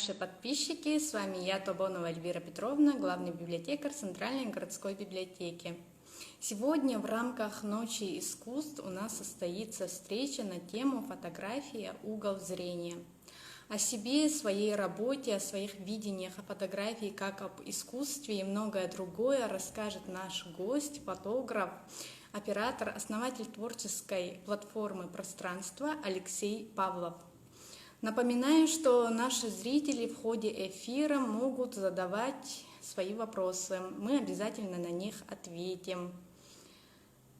наши подписчики, с вами я, Тобонова Эльвира Петровна, главный библиотекарь Центральной городской библиотеки. Сегодня в рамках Ночи искусств у нас состоится встреча на тему «Фотография. Угол зрения». О себе, своей работе, о своих видениях о фотографии как об искусстве и многое другое расскажет наш гость, фотограф, оператор, основатель творческой платформы «Пространство» Алексей Павлов. Напоминаю, что наши зрители в ходе эфира могут задавать свои вопросы. Мы обязательно на них ответим.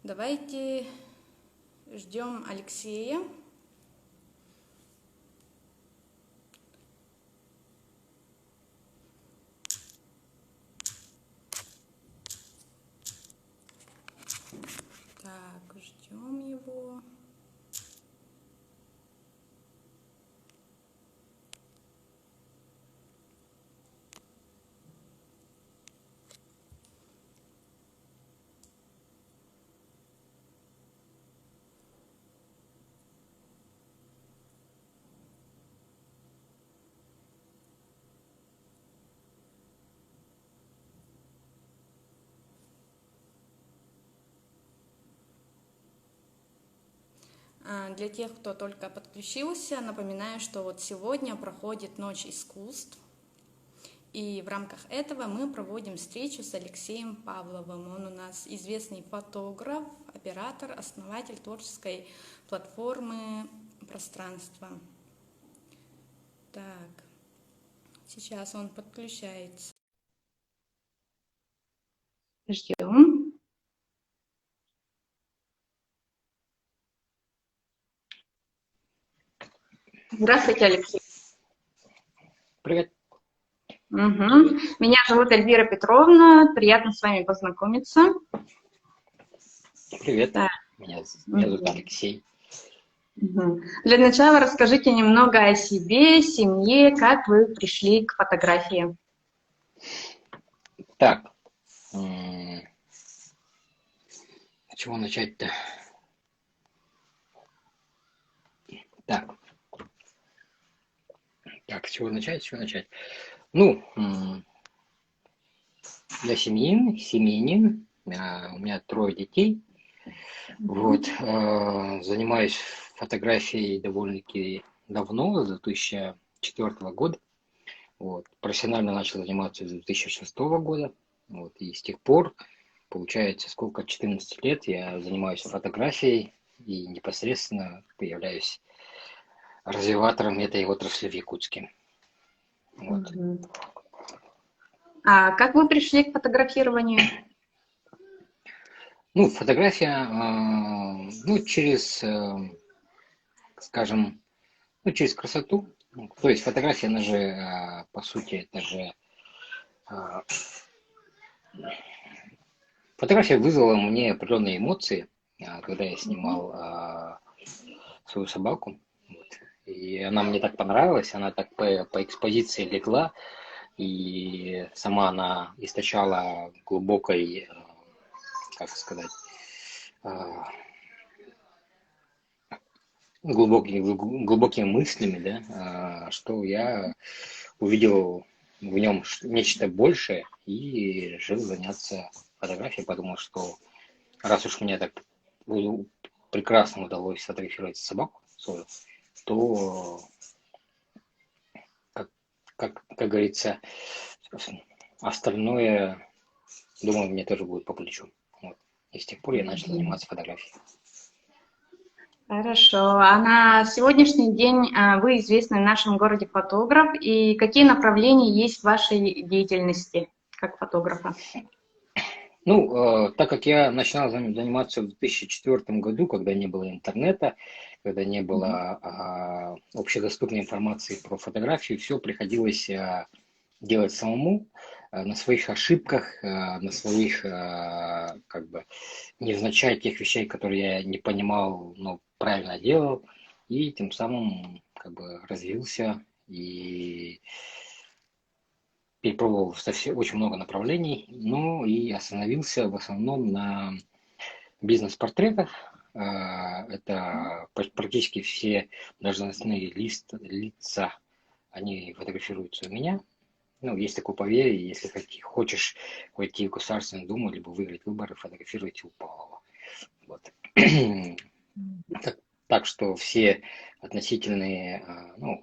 Давайте ждем Алексея. Так, ждем его. Для тех, кто только подключился, напоминаю, что вот сегодня проходит Ночь искусств, и в рамках этого мы проводим встречу с Алексеем Павловым. Он у нас известный фотограф, оператор, основатель творческой платформы «Пространство». Так, сейчас он подключается. Ждем. Здравствуйте, Алексей. Привет. Угу. Меня зовут Эльвира Петровна. Приятно с вами познакомиться. Привет. Да. Меня зовут Алексей. Угу. Для начала расскажите немного о себе, семье, как вы пришли к фотографии. Так, с чего начать-то? Так, с чего начать? Ну, я семьянин, у меня 3 детей. Вот, занимаюсь фотографией довольно-таки давно, с 2004 года. Вот, профессионально начал заниматься с 2006 года. Вот, и с тех пор, получается, 14 лет я занимаюсь фотографией и непосредственно являюсь развиватором этой отрасли в Якутске. Вот. А как вы пришли к фотографированию? Ну, фотография, через, скажем, через красоту. То есть фотография, она же, по сути, это же... Фотография вызвала мне определенные эмоции, когда я снимал свою собаку. Вот. И она мне так понравилась, она так по экспозиции легла, и сама она источала глубокой, как сказать, глубокими мыслями, да, что я увидел в нем нечто большее и решил заняться фотографией, подумал, что раз уж мне так прекрасно удалось сфотографировать собаку свою, то, как говорится, остальное, думаю, мне тоже будет по плечу. Вот. И с тех пор я начал заниматься фотографией. Хорошо. А на сегодняшний день вы известный в нашем городе фотограф. И какие направления есть в вашей деятельности как фотографа? Ну, так как я начинал заниматься в 2004 году, когда не было интернета, когда не было общедоступной информации про фотографию, все приходилось делать самому, на своих ошибках, на своих, как бы, невзначай тех вещей, которые я не понимал, но правильно делал, и тем самым, как бы, развился и перепробовал очень много направлений, но и остановился в основном на бизнес-портретах. Это практически все должностные лица они фотографируются у меня. Ну, есть такое поверье, если хочешь войти в Государственную Думу, либо выиграть выборы, фотографируйте у Павлова. Вот. Так, так что все относительные, ну,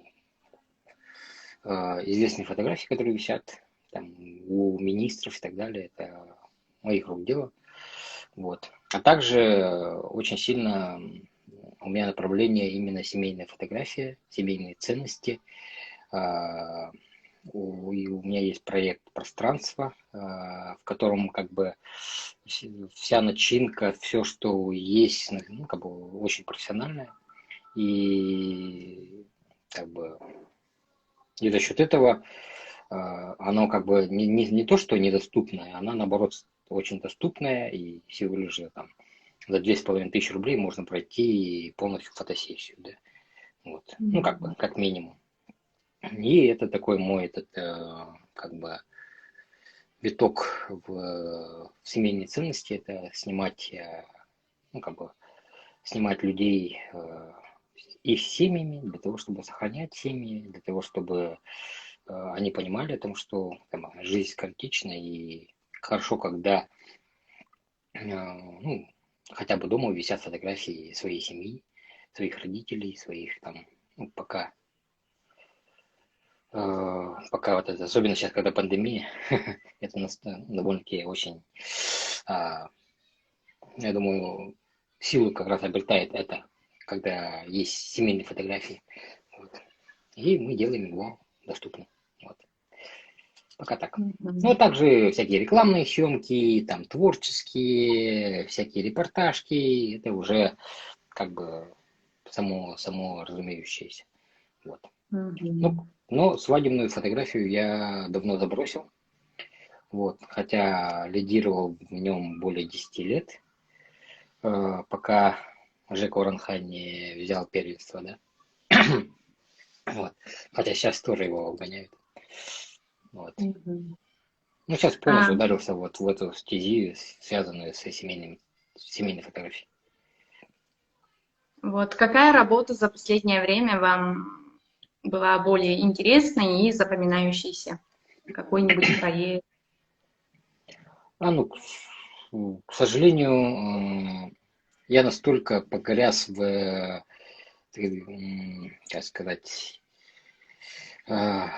известные фотографии, которые висят там, у министров и так далее, это моих рук дело. Вот. А также очень сильно у меня направление именно семейная фотография, семейные ценности. И у меня есть проект «Пространство», в котором как бы вся начинка, все, что есть, ну, как бы очень профессиональное. И как бы и за счет этого оно как бы не то, что недоступное, она наоборот очень доступная, и всего лишь там за 2500 рублей можно пройти полностью фотосессию, да, вот, ну как бы, как минимум. И это такой мой этот, как бы, виток в семейные ценности, это снимать, ну как бы, снимать людей их семьями, для того, чтобы сохранять семьи, для того, чтобы они понимали о том, что там, жизнь критична, и хорошо, когда ну, хотя бы дома висят фотографии своей семьи, своих родителей, своих там, ну, пока вот это, особенно сейчас, когда пандемия, это довольно-таки очень, я думаю, силу как раз обретает это, когда есть семейные фотографии. Вот. И мы делаем его доступным. Вот. Пока так. Ну, а также всякие рекламные съемки, там творческие, всякие репортажки, это уже как бы само разумеющееся. Вот. Ну, но свадебную фотографию я давно забросил. Вот, хотя лидировал в нем более 10 лет, пока Жека Уранхай не взял первенство, да. Вот. Хотя сейчас тоже его обгоняют. Вот. Ну, сейчас А, полностью ударился вот в эту стезию, связанную с семейной фотографией. вот какая работа за последнее время вам была более интересной и запоминающейся? Какой-нибудь проект? Ну, к сожалению, я настолько погряз как сказать, э,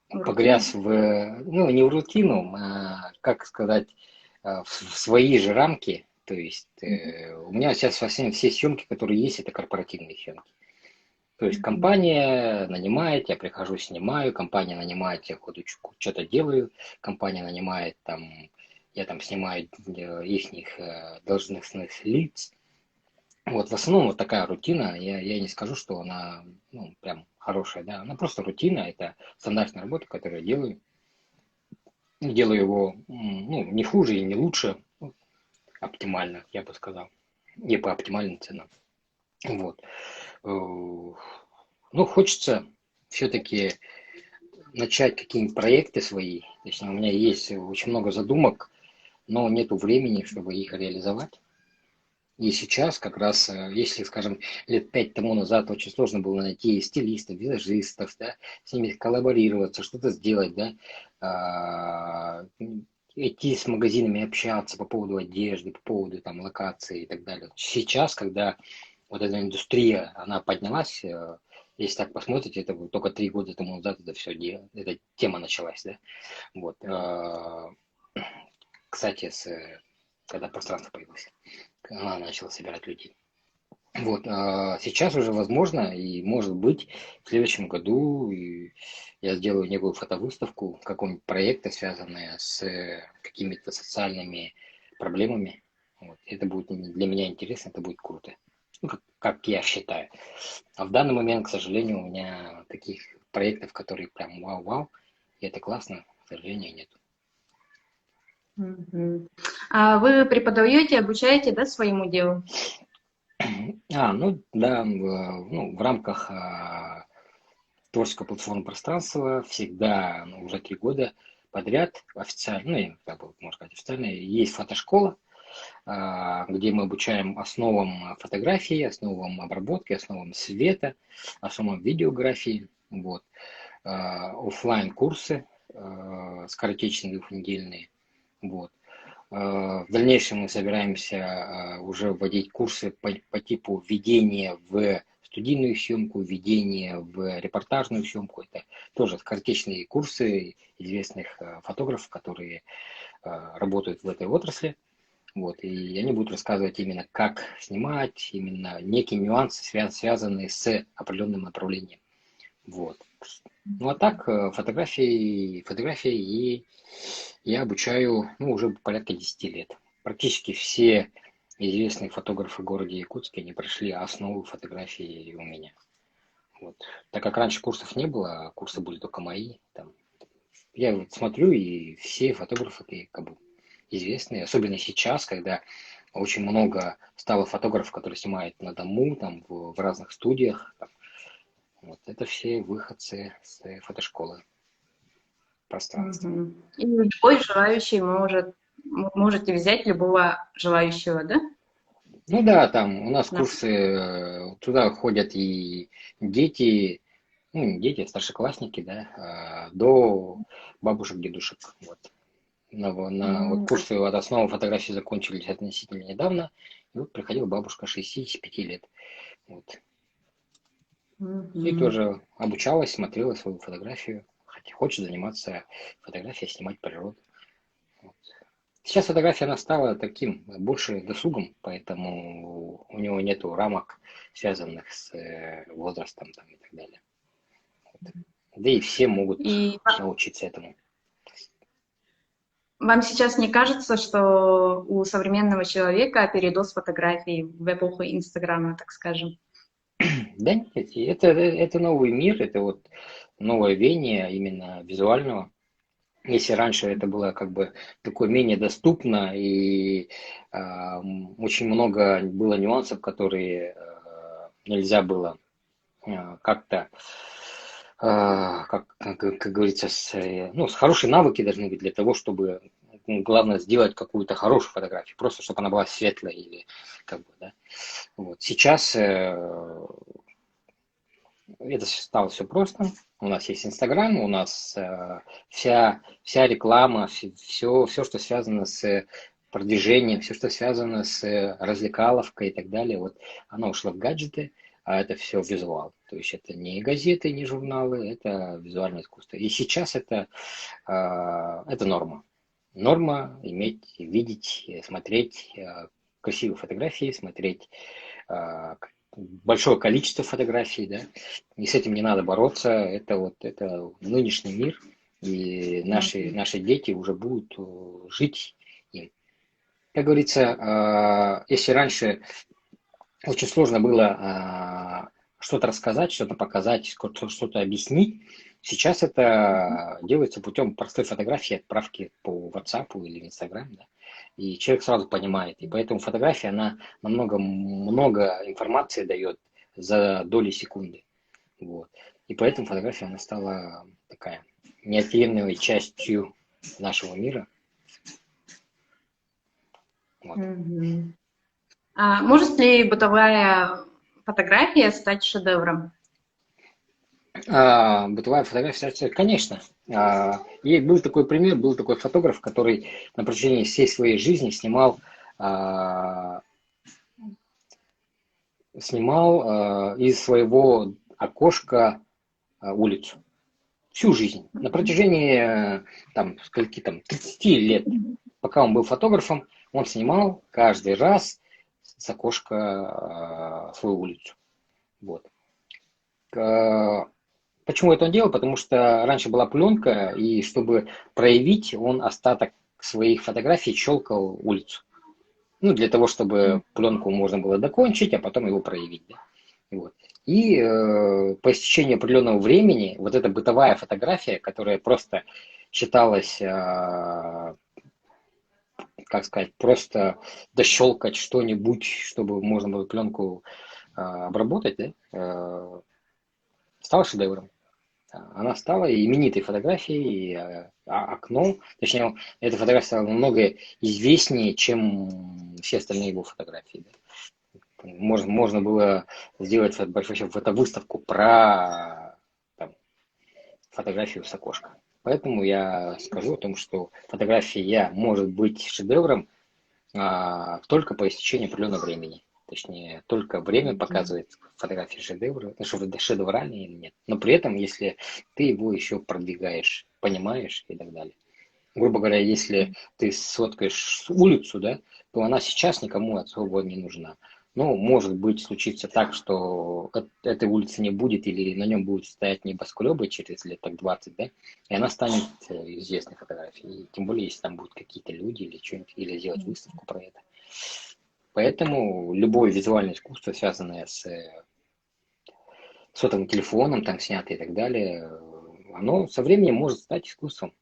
Рутину? погряз ну, не в рутину, как сказать, в свои же рамки. То есть у меня сейчас совсем все съемки, которые есть, это корпоративные съемки. То есть компания нанимает, я прихожу, снимаю, компания нанимает, я ходу что-то делаю, компания нанимает, там, я там снимаю их должностных лиц. Вот в основном вот такая рутина, я не скажу, что она, ну, прям хорошая, да, она просто рутина, это стандартная работа, которую я делаю. Делаю его, ну, не хуже и не лучше, ну, оптимально, я бы сказал, и по оптимальным ценам. Вот. Ну, хочется все-таки начать какие-нибудь проекты свои. Точнее, у меня есть очень много задумок, но нету времени, чтобы их реализовать. И сейчас как раз, если, скажем, лет 5 тому назад очень сложно было найти стилистов, визажистов, да, с ними коллаборироваться, что-то сделать, да, идти с магазинами общаться по поводу одежды, по поводу там локации и так далее. Сейчас, когда вот эта индустрия, она поднялась, если так посмотрите, это только 3 года тому назад это все, эта тема началась, да, вот. Кстати, когда пространство появилось, она начала собирать людей. Вот, сейчас уже возможно, и может быть, в следующем году я сделаю некую фотовыставку какого-нибудь проекта, связанного с какими-то социальными проблемами. Вот. Это будет для меня интересно, это будет круто. Ну, как я считаю. А в данный момент, к сожалению, у меня таких проектов, которые прям вау-вау, и это классно, к сожалению, нет. А вы преподаете, обучаете, да, своему делу? Ну да, в рамках творческой платформы пространства всегда, ну, уже 3 года подряд официально, ну, как бы, можно сказать, официально, есть фотошкола, где мы обучаем основам фотографии, основам обработки, основам света, основам видеографии. Вот. Оффлайн-курсы, скоротечные двухнедельные. Вот. В дальнейшем мы собираемся уже вводить курсы по типу введения в студийную съемку, введение в репортажную съемку. Это тоже скоротечные курсы известных фотографов, которые работают в этой отрасли. Вот, и они будут рассказывать именно, как снимать, именно некие нюансы, связанные с определенным направлением. Вот. Ну а так, фотографии и я обучаю, ну, уже порядка 10 лет. Практически все известные фотографы в городе Якутске, они прошли основу фотографии у меня. Вот. Так как раньше курсов не было, а курсы были только мои, там, я вот смотрю, и все фотографы как бы известные, особенно сейчас, когда очень много стало фотографов, которые снимают на дому, там, в разных студиях. Там. Вот. Это все выходцы с фотошколы пространства. Мгм. И любой желающий можете взять любого желающего, да? Ну да, там у нас На- курсы, туда ходят и дети, ну не дети, а старшеклассники, да, до бабушек, дедушек. Вот. Вот А, курсы от основы фотографии закончились относительно недавно. И вот приходила бабушка 65 лет. Вот. И мгм. тоже обучалась, смотрела свою фотографию. Хотя хочет заниматься фотографией, снимать природу. Вот. Сейчас фотография, она стала таким больше досугом, поэтому у него нету рамок, связанных с возрастом там, и так далее. Вот. Да и все могут И научиться этому. вам сейчас не кажется, что у современного человека передоз фотографий в эпоху Инстаграма, так скажем? Да нет, это новый мир, это вот новое веяние именно визуального. Если раньше это было как бы такое менее доступно и очень много было нюансов, которые нельзя было как-то, как говорится, ну, с хорошие навыки должны быть для того, чтобы, главное, сделать какую-то хорошую фотографию, просто чтобы она была светлая или как бы, да. Вот. Сейчас это стало все просто. У нас есть Инстаграм, у нас вся реклама, все, что связано с продвижением, все, что связано с развлекаловкой и так далее, вот оно ушло в гаджеты, а это все визуал. То есть это не газеты, не журналы, это визуальное искусство. И сейчас это норма. Норма иметь, видеть, смотреть красивые фотографии, смотреть большое количество фотографий, да, и с этим не надо бороться, это нынешний мир, и наши дети уже будут жить им. Как говорится, если раньше очень сложно было что-то рассказать, что-то показать, что-то объяснить, сейчас это делается путем простой фотографии, отправки по WhatsApp или в Instagram, да, и человек сразу понимает. И поэтому фотография, она намного много информации дает за доли секунды. Вот. И поэтому фотография, она стала такая неотъемлемой частью нашего мира. Вот. Мгм. А может ли бытовая фотография стать шедевром? Бытовая фотография, конечно. И был такой пример, был такой фотограф, который на протяжении всей своей жизни а, снимал из своего окошка улицу. Всю жизнь. На протяжении там, скольки там, 30 лет, пока он был фотографом, он снимал каждый раз с окошка свою улицу. Вот. Почему это он делал? Потому что раньше была пленка, и чтобы проявить, он остаток своих фотографий щелкал улицу. Ну, для того, чтобы пленку можно было докончить, а потом его проявить. Да? Вот. И по истечении определенного времени вот эта бытовая фотография, которая просто считалась, как сказать, просто дощелкать что-нибудь, чтобы можно было пленку обработать, да, стала шедевром. она стала именитой фотографией, окном. Точнее, эта фотография стала намного известнее, чем все остальные его фотографии. Да. Можно было сделать большую фотовыставку про там, фотографию с окошка. Поэтому я скажу о том, что фотография может быть шедевром только по истечении определенного времени. Точнее, только время показывает фотографии шедевра, шедевральные или нет. Но при этом, если ты его еще продвигаешь, понимаешь и так далее. Грубо говоря, если ты сфоткаешь улицу, да, то она сейчас никому особо не нужна. Ну, может быть, случится так, что этой улицы не будет, или на нем будут стоять небоскребы через лет так 20, да, и она станет известной фотографией. И тем более, если там будут какие-то люди или что-нибудь, или сделать выставку про это. Поэтому любое визуальное искусство, связанное с сотовым телефоном, там снятое и так далее, оно со временем может стать искусством.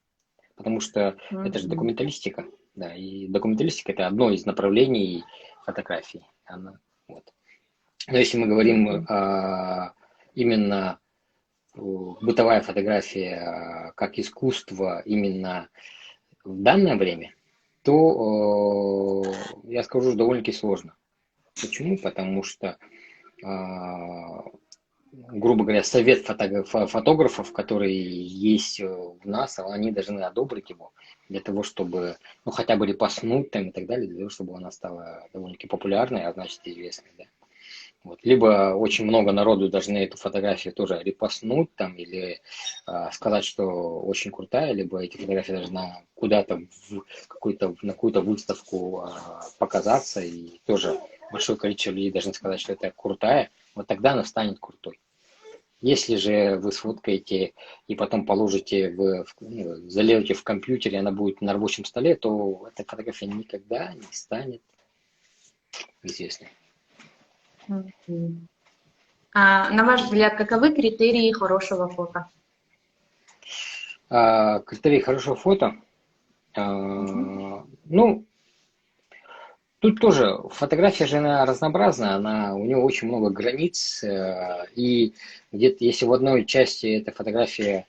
Потому что это же документалистика. Да, и документалистика это одно из направлений фотографии. Вот. Но если мы говорим именно бытовая фотография как искусство именно в данное время, то я скажу, довольно-таки сложно. Почему? Потому что грубо говоря, совет фотографов, которые есть у нас, они должны одобрить его для того, чтобы, ну, хотя бы репостнуть там и так далее, для того, чтобы она стала довольно-таки популярной, а значит известной, да. Вот. Либо очень много народу должны эту фотографию тоже репостнуть там или сказать, что очень крутая, либо эти фотографии должна куда-то на какую-то выставку показаться, и тоже большое количество людей должны сказать, что это крутая, вот тогда она станет крутой. Если же вы сфоткаете и потом положите, залейте в компьютере, она будет на рабочем столе, то эта фотография никогда не станет известной. На ваш взгляд, каковы критерии хорошего фото? Критерии хорошего фото? Ну, тут тоже фотография же она разнообразна, у нее очень много границ, и где-то если в одной части эта фотография,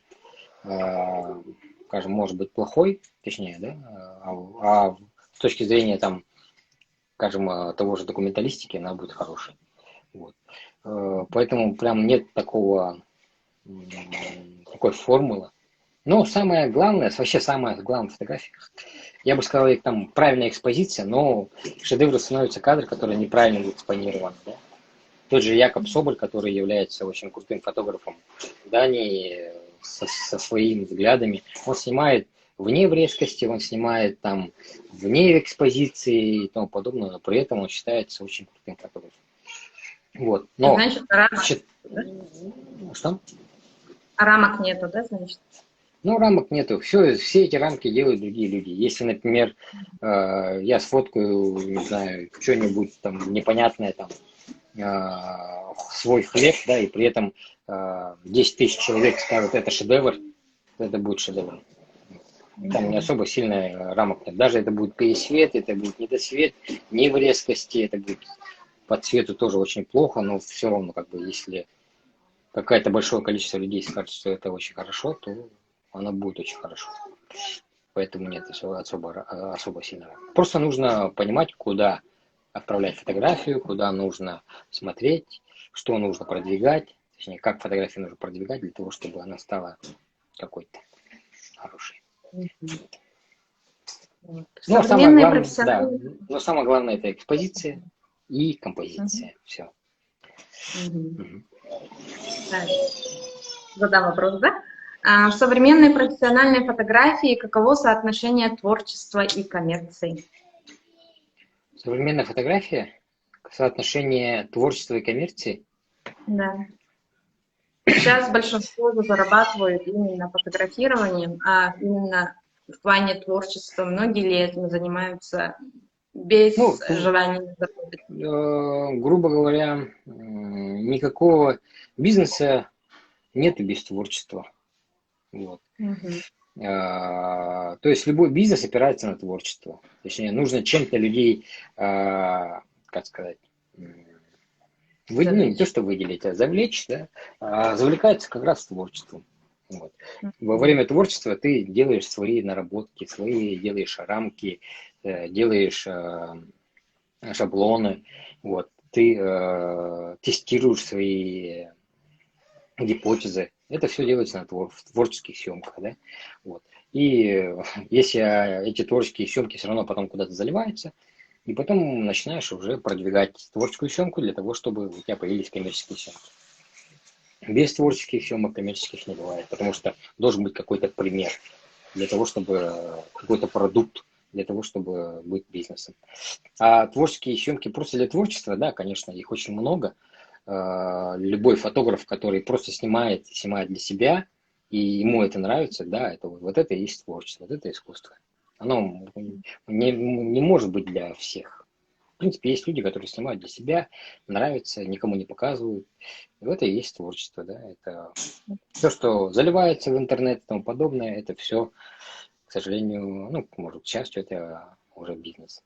скажем, может быть плохой, точнее, да, а с точки зрения там, скажем, того же документалистики, она будет хорошей. Вот. Поэтому прям нет такой формулы. Но самое главное, вообще самое главное в фотографиях, я бы сказал, их там правильная экспозиция, но шедевры становятся кадры, которые неправильно будут экспонированы. Да? Тот же Якоб Соболь, который является очень крутым фотографом Дании со своими взглядами, он снимает вне в резкости, он снимает там вне экспозиции и тому подобное, но при этом он считается очень крутым фотографом. Вот. Но значит, рамок, что? Рамок нету, да, значит? Ну, рамок нету. Все эти рамки делают другие люди. Если, например, я сфоткаю, не знаю, что-нибудь там непонятное, там, свой хлеб, да, и при этом 10 тысяч человек скажут, это шедевр, это будет шедевр. Там не особо сильная рамок нет. Даже это будет пересвет, это будет недосвет, не в резкости, это будет по цвету тоже очень плохо, но все равно, как бы, если какое-то большое количество людей скажет, что это очень хорошо, то она будет очень хорошо. Поэтому нет особо сильно. Просто нужно понимать, куда отправлять фотографию, куда нужно смотреть, что нужно продвигать, точнее, как фотографию нужно продвигать для того, чтобы она стала какой-то хорошей. Но самое главное это экспозиция и композиция. Все. Задам вопрос, да? В современной профессиональной фотографии каково соотношение творчества и коммерции? Современная фотография, соотношение творчества и коммерции? Да. Сейчас большинство зарабатывают именно фотографированием, а именно в плане творчества многие ли этим занимаются без желания заработать? Грубо говоря, никакого бизнеса нет без творчества. Вот. То есть любой бизнес опирается на творчество. Точнее, нужно чем-то людей, как сказать, не то что выделить, а завлечь, да, завлекается как раз творчеством. Вот. Во время творчества ты делаешь свои наработки, свои делаешь рамки, делаешь шаблоны, вот. Ты тестируешь свои гипотезы. Это все делается в творческих съемках, да? Вот. И если эти творческие съемки все равно потом куда-то заливаются, и потом начинаешь уже продвигать творческую съемку для того, чтобы у тебя появились коммерческие съемки. Без творческих съемок коммерческих не бывает, потому что должен быть какой-то пример для того, чтобы какой-то продукт, для того, чтобы быть бизнесом. А творческие съемки просто для творчества, да, конечно, их очень много. Любой фотограф, который просто снимает для себя, и ему это нравится, да, это вот это и есть творчество, вот это искусство. Оно не может быть для всех. В принципе, есть люди, которые снимают для себя, нравится, никому не показывают. И это и есть творчество, да. Это все, что заливается в интернет и тому подобное, это все, к сожалению, ну, может, к счастью, это уже бизнес.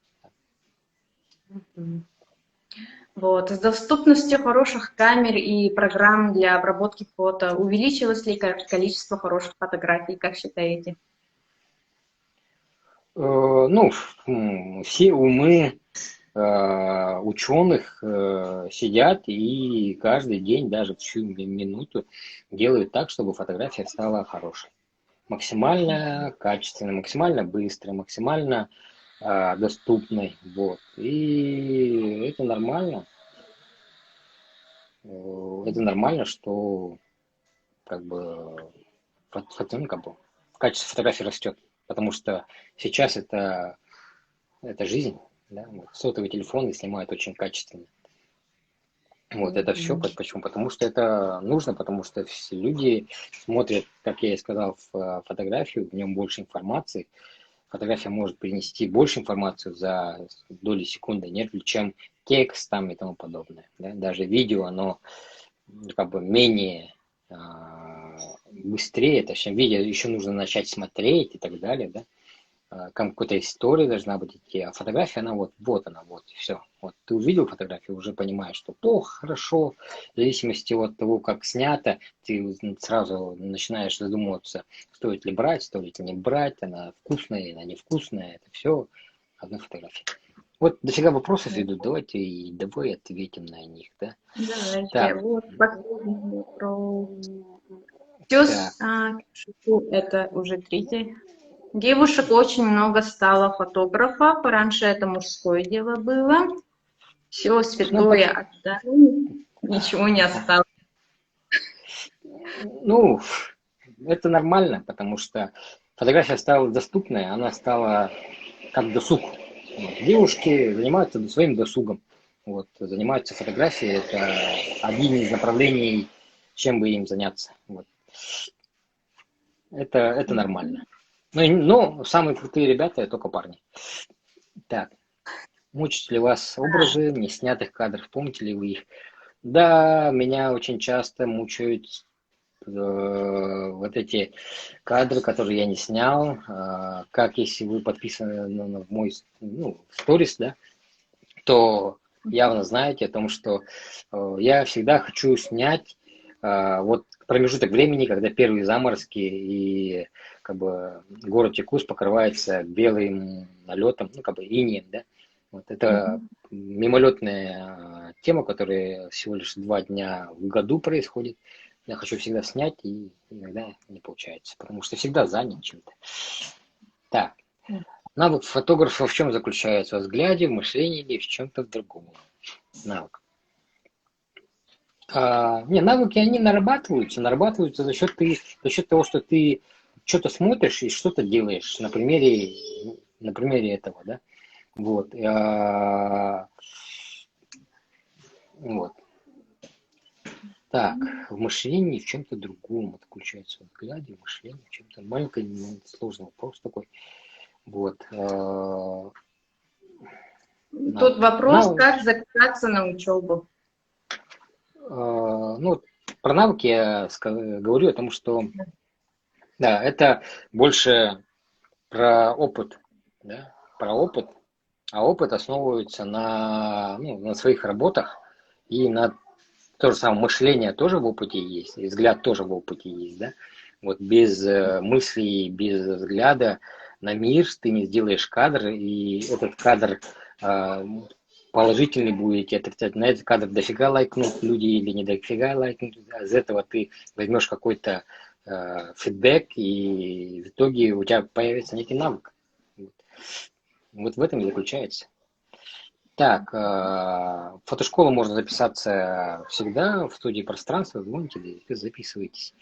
Вот. С доступностью хороших камер и программ для обработки фото увеличилось ли количество хороших фотографий, как считаете? Ну, все умы ученых сидят и каждый день, даже в всю минуту, делают так, чтобы фотография стала хорошей. Максимально качественной, максимально быстрой, максимально доступной. Вот. И это нормально. Это нормально, что как бы, ну, как бы качество фотографии растет. Потому что сейчас это жизнь. Да? Вот. Сотовые телефоны снимают очень качественно. Вот это все почему? Потому что это нужно, потому что все люди смотрят, как я и сказал, в фотографию, в нем больше информации. Фотография может принести больше информации за доли секунды, нежели чем текст там и тому подобное. Да? Даже видео, оно как бы менее быстрее, точнее, видео еще нужно начать смотреть и так далее, да? Какая-то история должна быть идти, а фотография, она вот она, вот, и все. Вот ты увидел фотографию, уже понимаешь, что плохо, хорошо, в зависимости от того, как снято, ты сразу начинаешь задумываться, стоит ли брать, стоит ли не брать, она вкусная, она невкусная, это все одной фотографии. Вот дофига вопросов идут, давай ответим на них, да? Давайте. Так, Вот последний вопрос. так. Это уже третий. Девушек очень много стало фотографов. Раньше это мужское дело было. Все Ну, святое отдали. Ничего не осталось. ну, это нормально, потому что фотография стала доступной, она стала как досуг. Вот. Девушки занимаются своим досугом. Вот, занимаются фотографией, это один из направлений, чем бы им заняться. Вот. Это нормально. Но самые крутые ребята это только парни. Так, мучат ли вас образы неснятых кадров? Помните ли вы их? Да, меня очень часто мучают вот эти кадры, которые я не снял. Как если вы подписаны на мой сторис, да, то явно знаете о том, что я всегда хочу снять вот промежуток времени, когда первые заморозки и как бы город Якутск покрывается белым налетом, ну как бы инеем, да. Вот это мимолетная тема, которая всего лишь 2 дня в году происходит. Я хочу всегда снять, и иногда не получается, потому что всегда занят чем-то. Так, навык фотографа в чем заключается? Во взгляде, в мышлении или в чем-то другом? Навык. Навыки, они нарабатываются за счет того, что ты что-то смотришь и что-то делаешь на примере этого, да. Вот. Вот. Так, в мышлении в чем-то другом это включается, в взгляде, в мышлении в чем-то. Маленький сложный вопрос такой. Вот. Тут вопрос, Навык. как записаться на учебу. Ну, про навыки я говорю о том, что да, это больше про опыт, да, про опыт, а опыт основывается на своих работах и на то же самое мышление тоже в опыте есть, и взгляд тоже в опыте есть, да. Вот без мыслей, без взгляда на мир ты не сделаешь кадр, и этот кадр э, положительный будет, и отрицательный. На этот кадр дофига лайкнут люди или не дофига лайкнут. Из этого ты возьмешь какой-то фидбэк, и в итоге у тебя появится некий навык. Вот в этом и заключается. Так, в фотошколу можно записаться всегда в студии пространства, звоните, записывайтесь.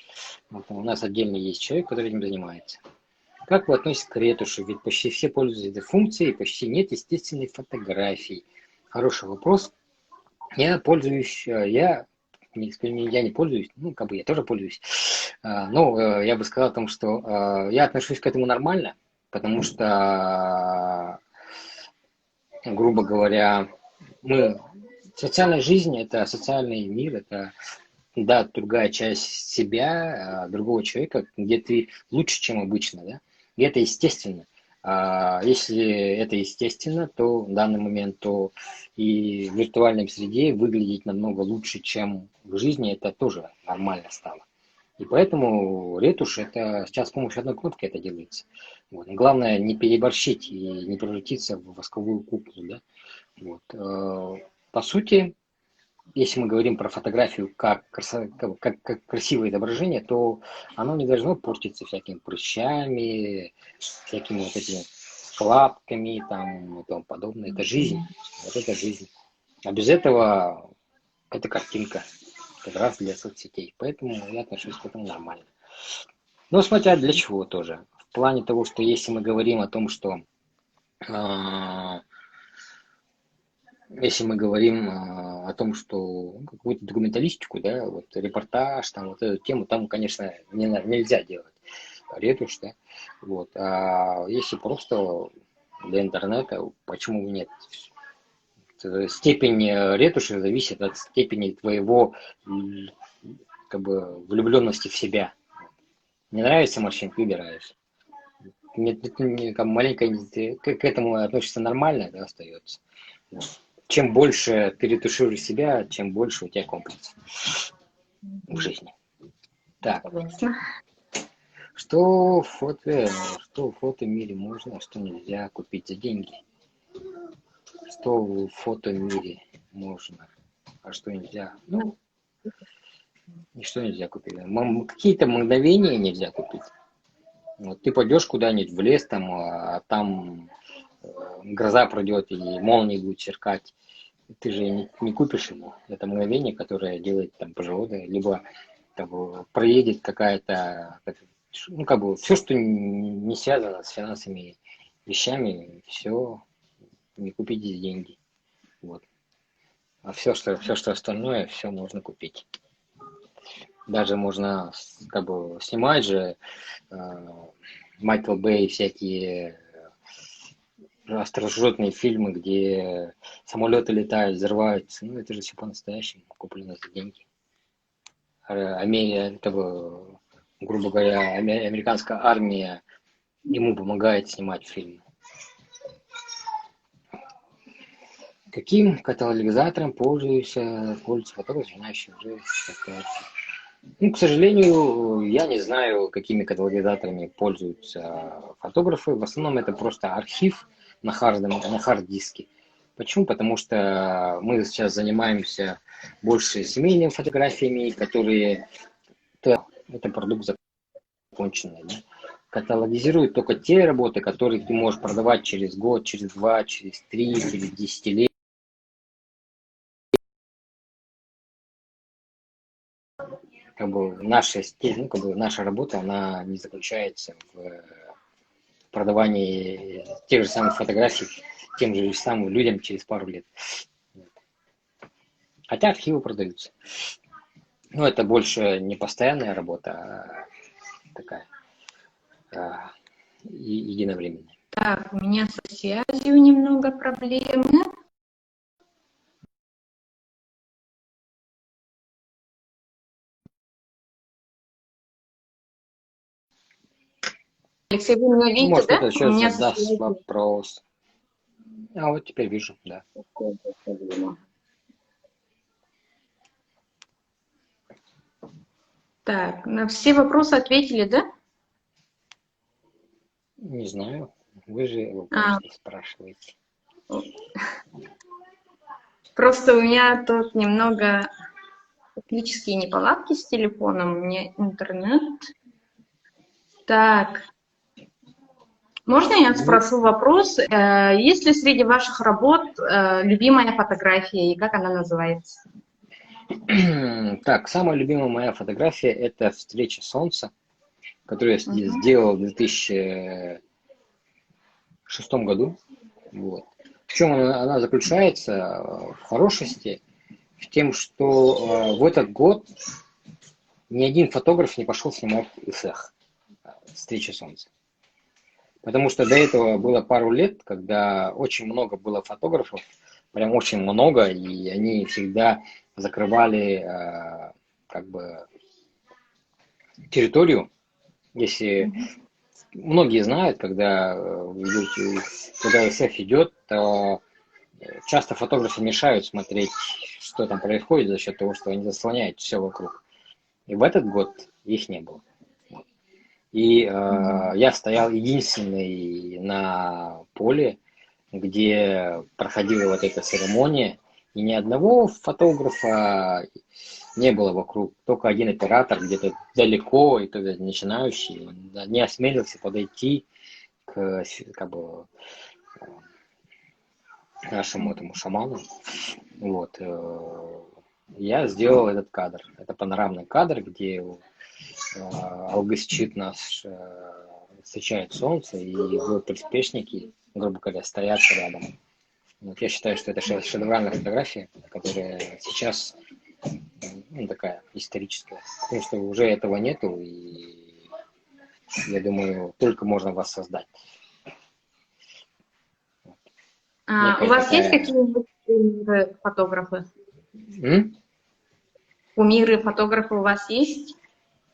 Вот, у нас отдельно есть человек, который этим занимается. Как вы относитесь к ретуши? Ведь почти все пользуются этой функцией, почти нет естественной фотографий. Хороший вопрос. Я пользуюсь, я не пользуюсь, ну, как бы я тоже пользуюсь. Но я бы сказал о том, что я отношусь к этому нормально, потому что грубо говоря, социальная жизнь – это социальный мир, это, да, другая часть себя, другого человека, где ты лучше, чем обычно, да, и это естественно. Если это естественно, то в данный момент, то и в виртуальной среде выглядеть намного лучше, чем в жизни, это тоже нормально стало. И поэтому ретушь это сейчас с помощью одной кнопки это делается. Вот. Главное не переборщить и не превратиться в восковую куклу, да. Вот. По сути, если мы говорим про фотографию как красивое изображение, то оно не должно портиться всякими прыщами, всякими вот этими клапками там, и тому подобное. Это жизнь. Вот это жизнь. А без этого это картинка как раз для соцсетей. Поэтому я отношусь к этому нормально. Но смотря для чего тоже. В плане того, что если мы говорим о том, что если мы говорим о том, что какую-то документалистику, да, вот репортаж, там вот эту тему, там, конечно, нельзя делать ретушь, да, вот. А если просто для интернета, почему нет? Степень ретуши зависит от степени твоего как бы влюбленности в себя. Не нравится морщинка, убираешь. Как маленькая, к этому относится нормально, да, остается. Чем больше ты ретушируешь себя, тем больше у тебя комплекс в жизни. Так, что в фотомире можно, а что нельзя купить за деньги? Что в фотомире можно, а что нельзя? Ну, и что нельзя купить? Какие-то мгновения нельзя купить. Вот ты пойдешь куда-нибудь в лес, там, а там гроза пройдет и молнии будет сверкать. Ты же не купишь его. Это мгновение, которое делает там природа, либо как бы, проедет какая-то, ну, как бы, все, что не связано с финансовыми вещами, все не купить за деньги. Вот. А все, что остальное, все можно купить. Даже можно как бы снимать же Майкл Бэй всякие остросюжетные фильмы, где самолеты летают, взрываются. Ну, это же все по-настоящему, куплено за деньги. Как бы, грубо говоря, американская армия ему помогает снимать фильмы. Каким катализатором пользуется фотограф, начинающий уже фотографии? Ну, к сожалению, я не знаю, какими катализаторами пользуются фотографы. В основном это просто архив на хард-диске. Почему? Потому что мы сейчас занимаемся больше семейными фотографиями, которые это продукт законченный. Да? Каталогизирует только те работы, которые ты можешь продавать через год, через два, через три, через десятилетия. Как бы наша работа, она не заключается в продавании тех же самых фотографий тем же самым людям через пару лет. Хотя архивы продаются. Но это больше не постоянная работа, а такая единовременная. Так, у меня со связью немного проблемы. Алексей, вы меня видите, Может, да? кто-то У еще меня со задаст связью вопрос. А вот теперь вижу, да. проблема. Так, на все вопросы ответили, да? Не знаю, вы же А, вопросы спрашиваете. просто у меня тут немного технические неполадки с телефоном, у меня интернет. Так, можно я Ну, спрошу вопрос? Есть ли среди ваших работ любимая фотография и как она называется? так, самая любимая моя фотография — это «Встреча солнца», которую я Мгм. сделал в 2006 году. Вот. В чем она заключается? В хорошести, в тем, что в этот год ни один фотограф не пошел снимать ИСЭХ, «Встреча солнца». Потому что до этого было пару лет, когда очень много было фотографов, прям очень много, и они всегда закрывали как бы территорию. Если Мгм. многие знают, когда когда СФ идет, то часто фотографы мешают смотреть, что там происходит за счет того, что они заслоняют все вокруг. И в этот год их не было. И Мгм. я стоял единственный на поле, где проходила вот эта церемония, и ни одного фотографа не было вокруг, только один оператор где-то далеко, и тогда начинающий, не осмелился подойти к как бы нашему этому шаману. Вот. Я сделал этот кадр. Это панорамный кадр, где Алгысчит нас встречает солнце, и его приспешники, грубо говоря, стоят рядом. Вот я считаю, что это шедевральная фотография, которая сейчас ну, такая историческая. Потому что уже этого нету, и я думаю, только можно воссоздать. У Некая вас есть такая... какие-нибудь кумиры фотографы? М? Кумиры фотографы у вас есть?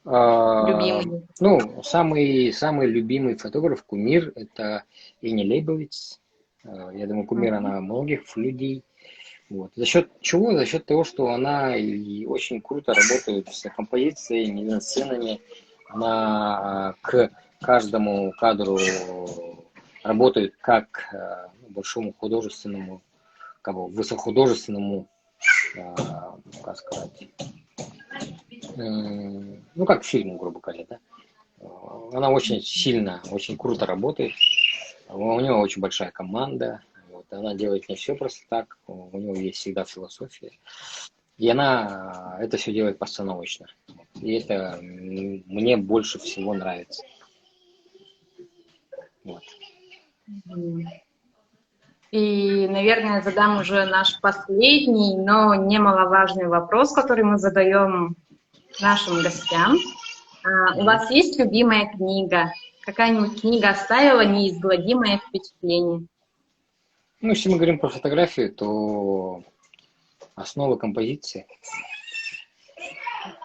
Любимые? Ну, самый любимый фотограф, кумир, это Эни Лейбовиц. Я думаю, кумир Мгм. она многих людей. Вот. За счет чего? За счет того, что она и очень круто работает с композицией, мизансценами. Она к каждому кадру работает как большому художественному, как бы высокохудожественному, как сказать, ну, как фильму, грубо говоря, да. Она очень сильно, очень круто работает. У нее очень большая команда. Вот. Она делает не все просто так. У нее есть всегда философия. И она это все делает постановочно. И это мне больше всего нравится. Вот. Мгм. И, наверное, задам уже наш последний, но немаловажный вопрос, который мы задаем нашим гостям. У Мгм. вас есть любимая книга? Какая-нибудь книга оставила неизгладимое впечатление? Ну, если мы говорим про фотографию, то основы композиции,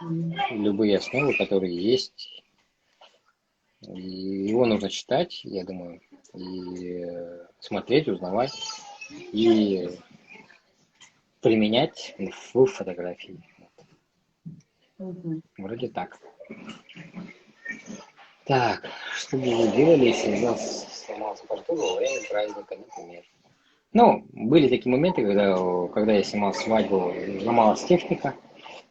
Мгм. любые основы, которые есть, и его нужно читать, я думаю, и смотреть, узнавать, и применять в фотографии. Мгм. Вроде так. Так, что бы вы делали, если у вас сломался компьютер во время праздника, например? Ну, были такие моменты, когда я снимал свадьбу, ломалась техника.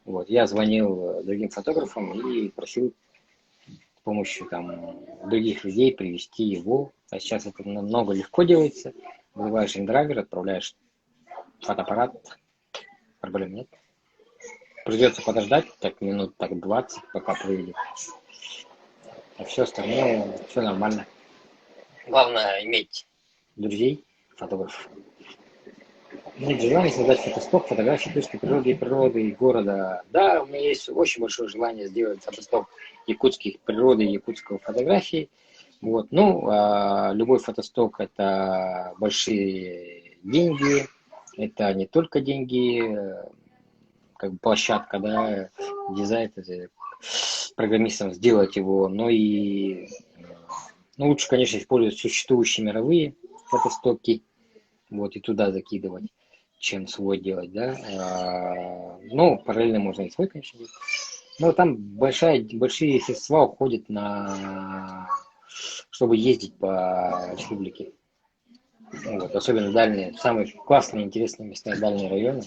Вот, я звонил другим фотографам и просил с помощью там, других людей привезти его. А сейчас это намного легко делается. Вызываешь индрайвер, отправляешь фотоаппарат, проблем нет. Придется подождать так минут так 20, пока приедет. А все остальное, все нормально. Главное иметь друзей, фотографов. Нет желания создать фотосток, фотографии тульской природы и города. Да, у меня есть очень большое желание сделать фотосток якутских природы, якутского фотографии. Вот. Ну, любой фотосток — это большие деньги, это не только деньги, как бы площадка, да, дизайн, программистам сделать его, но и ну, лучше, конечно, использовать существующие мировые фотостоки, вот, и туда закидывать, чем свой делать, да. Ну, параллельно можно и свой, конечно, делать. Ну, там большие средства уходят на, чтобы ездить по республике. Ну, вот, особенно дальние, самые классные, интересные места, дальние районы,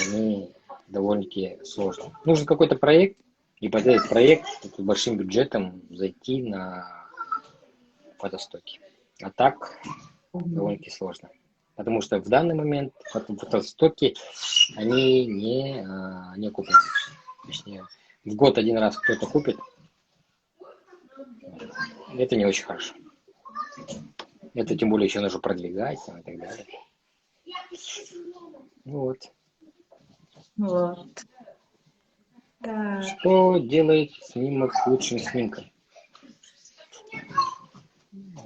они довольно-таки сложны. Нужен какой-то проект, и под этот проект с большим бюджетом зайти на водостоки. А так довольно-таки сложно. Потому что в данный момент водостоки, они не окупаются. Точнее, в год один раз кто-то купит, это не очень хорошо. Это тем более еще нужно продвигать там, и так далее. Вот. Вот. Так. Что делает снимок лучшим снимком?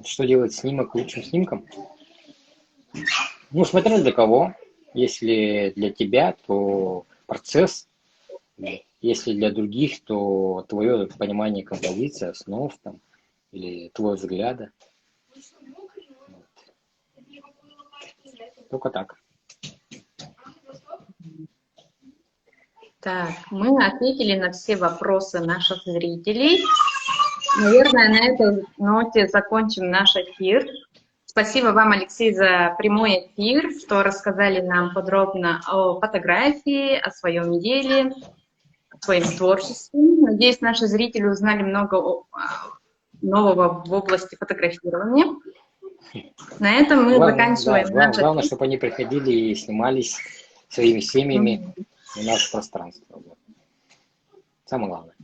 Что делает снимок лучшим снимком? Ну, смотря для кого. Если для тебя, то процесс. Если для других, то твое понимание композиции, основ там, или твой взгляд. Только так. Так, мы ответили на все вопросы наших зрителей. Наверное, на этой ноте закончим наш эфир. Спасибо вам, Алексей, за прямой эфир, что рассказали нам подробно о фотографии, о своем деле, о своем творчестве. Надеюсь, наши зрители узнали много нового в области фотографирования. На этом мы заканчиваем наш главное, эфир. чтобы они приходили и снимались своими семьями в наше пространство. Самое главное.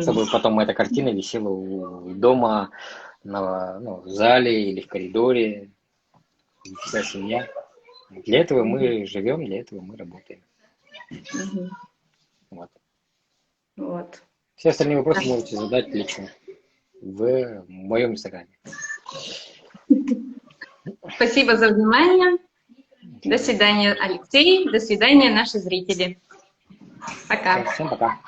Чтобы потом эта картина висела у дома, в зале или в коридоре. Вся семья. Для этого мы живем, для этого мы работаем. Вот. Все остальные вопросы можете задать лично в моем инстаграме. Спасибо за внимание. До свидания, Алексей. До свидания, наши зрители. Пока. Всем пока.